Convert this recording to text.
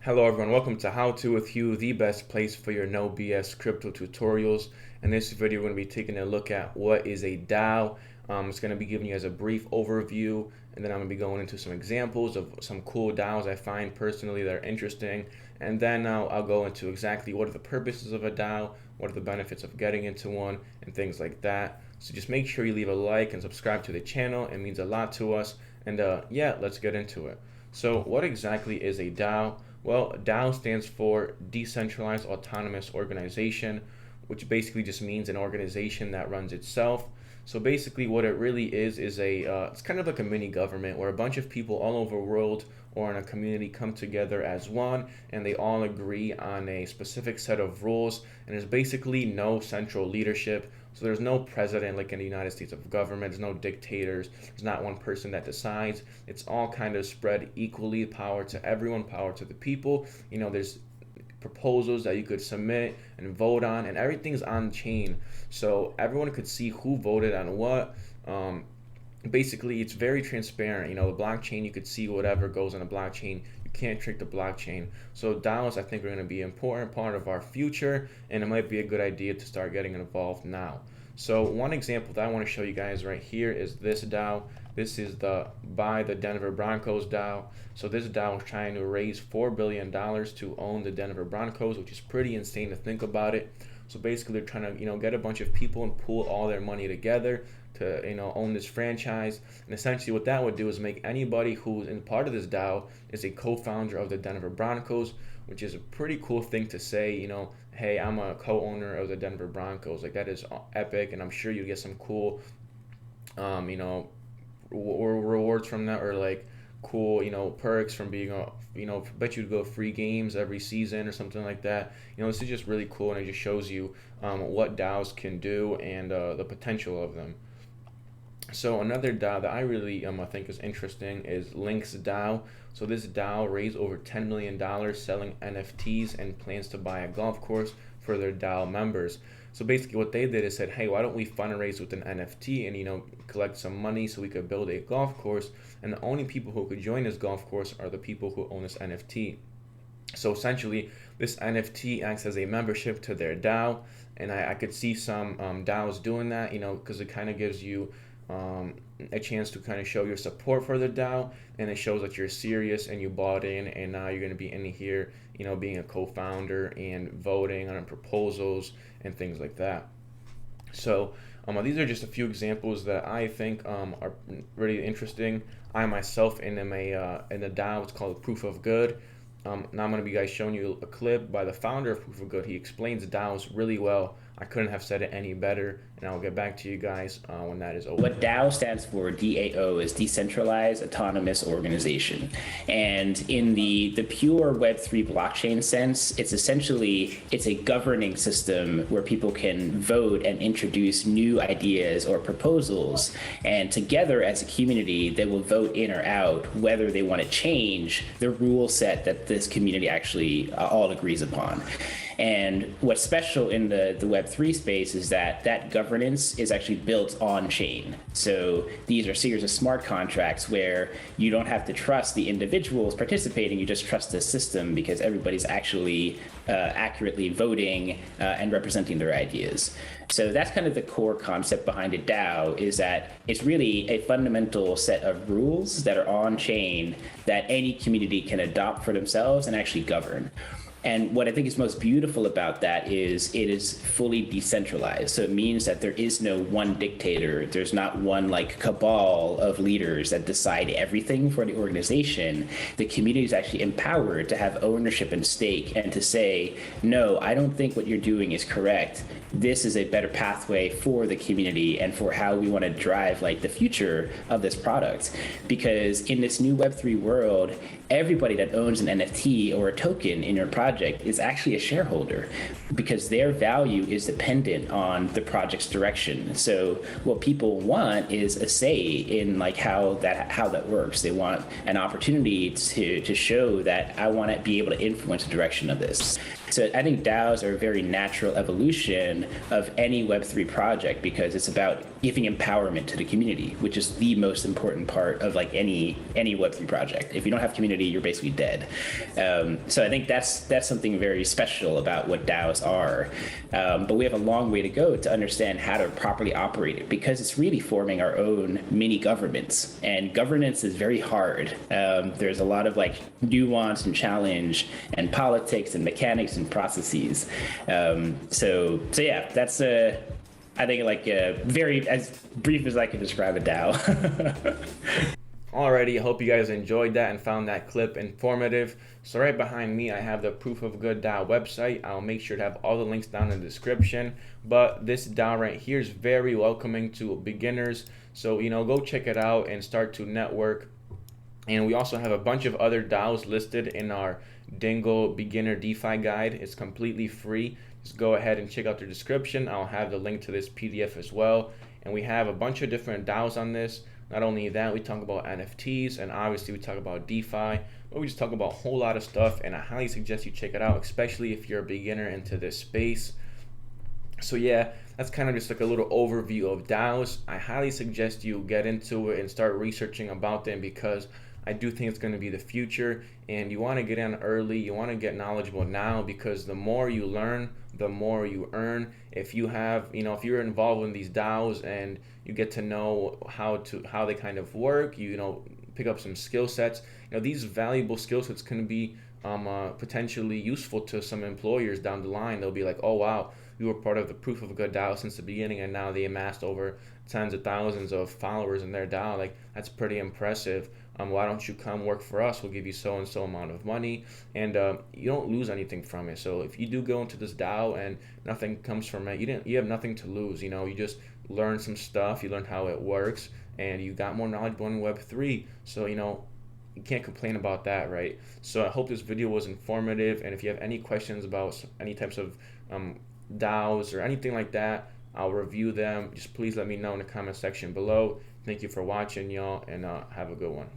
Hello everyone, welcome to How To With You, the best place for your no BS crypto tutorials. In this video, we're going to be taking a look at what is a DAO. It's going to be giving you guys a brief overview, and then I'm going to be going into some examples of some cool DAOs I find personally that are interesting. And then I'll go into exactly what are the purposes of a DAO, what are the benefits of getting into one, and things like that. So just make sure you leave a like and subscribe to the channel. It means a lot to us. And yeah, let's get into it. So what exactly is a DAO? Well, DAO stands for Decentralized Autonomous Organization, which basically just means an organization that runs itself. So basically what it really is it's kind of like a mini government where a bunch of people all over the world or in a community come together as one, and they all agree on a specific set of rules, and there's basically no central leadership. So there's no president like in the United States of government, there's no dictators, there's not one person that decides. It's all kind of spread equally, power to everyone, power to the people. There's proposals that you could submit and vote on, and everything's on chain. So everyone could see who voted on what. Basically, it's very transparent. The blockchain, you could see whatever goes on the blockchain. You can't trick the blockchain. So DAOs, I think, are going to be an important part of our future, and it might be a good idea to start getting involved now. So one example that I want to show you guys right here is this DAO. This is the Buy the Denver Broncos DAO. So this DAO is trying to raise $4 billion to own the Denver Broncos, which is pretty insane to think about it. So basically, they're trying to get a bunch of people and pool all their money together to own this franchise. And essentially what that would do is make anybody who's in part of this DAO is a co-founder of the Denver Broncos, which is a pretty cool thing to say. Hey, I'm a co-owner of the Denver Broncos. Like, that is epic, and I'm sure you get some cool rewards from that, or like cool perks from being bet you'd go free games every season or something like that. This is just really cool, and it just shows you what DAOs can do and the potential of them. So another DAO that I really I think is interesting is Linx Dao. So this DAO raised over $10 million selling NFTs and plans to buy a golf course for their DAO members. So basically what they did is said, hey, why don't we fundraise with an NFT and collect some money so we could build a golf course, and the only people who could join this golf course are the people who own this NFT. So essentially this NFT acts as a membership to their DAO, and I could see some DAOs doing that, because it kind of gives you a chance to kind of show your support for the DAO, and it shows that you're serious and you bought in, and now you're going to be in here, being a co-founder and voting on proposals and things like that. So these are just a few examples that I think are really interesting. I myself in a DAO. It's called Proof of Good. Now I'm going to be showing you a clip by the founder of Proof of Good. He explains DAOs really well. I couldn't have said it any better, and I'll get back to you guys when that is over. What DAO stands for, DAO, is Decentralized Autonomous Organization. And in the pure Web3 blockchain sense, it's a governing system where people can vote and introduce new ideas or proposals. And together as a community, they will vote in or out whether they want to change the rule set that this community actually all agrees upon. And what's special in the Web3 space is that governance is actually built on chain. So these are a series of smart contracts where you don't have to trust the individuals participating, you just trust the system because everybody's actually accurately voting and representing their ideas. So that's kind of the core concept behind a DAO, is that it's really a fundamental set of rules that are on chain that any community can adopt for themselves and actually govern. And what I think is most beautiful about that is it is fully decentralized. So it means that there is no one dictator. There's not one cabal of leaders that decide everything for the organization. The community is actually empowered to have ownership and stake and to say, no, I don't think what you're doing is correct. This is a better pathway for the community and for how we want to drive the future of this product. Because in this new Web3 world, everybody that owns an NFT or a token in your project is actually a shareholder, because their value is dependent on the project's direction. So what people want is a say in how that works. They want an opportunity to show that I want to be able to influence the direction of this. So I think DAOs are a very natural evolution foundation of any Web3 project, because it's about giving empowerment to the community, which is the most important part of like any Web3 project. If you don't have community, you're basically dead. So I think that's something very special about what DAOs are. But we have a long way to go to understand how to properly operate it, because it's really forming our own mini governments, and governance is very hard. There's a lot of like nuance and challenge and politics and mechanics and processes. So yeah, that's I think like very as brief as I can describe a DAO. Alrighty, I hope you guys enjoyed that and found that clip informative. So right behind me, I have the Proof of Good DAO website. I'll make sure to have all the links down in the description. But this DAO right here is very welcoming to beginners. So, go check it out and start to network. And we also have a bunch of other DAOs listed in our Dingooo Beginner DeFi Guide. It's completely free. Just go ahead and check out the description. I'll have the link to this PDF as well. And we have a bunch of different DAOs on this. Not only that, we talk about NFTs, and obviously we talk about DeFi, but we just talk about a whole lot of stuff, and I highly suggest you check it out, especially if you're a beginner into this space. So yeah, that's kind of just like a little overview of DAOs. I highly suggest you get into it and start researching about them, because I do think it's going to be the future, and you want to get in early. You want to get knowledgeable now, because the more you learn, the more you earn. If you have, if you're involved in these DAOs and you get to know how they kind of work, pick up some skill sets. These valuable skill sets can be potentially useful to some employers down the line. They'll be like, oh wow, you were part of the Proof of a Good DAO since the beginning, and now they amassed over tens of thousands of followers in their DAO. Like, that's pretty impressive. Why don't you come work for us? We'll give you so and so amount of money, and you don't lose anything from it. So if you do go into this DAO and nothing comes from it, you have nothing to lose. You just learn some stuff, you learn how it works, and you got more knowledge in Web3. So you can't complain about that, right? So I hope this video was informative, and if you have any questions about any types of DAOs or anything like that, I'll review them. Just please let me know in the comment section below. Thank you for watching, y'all, and have a good one.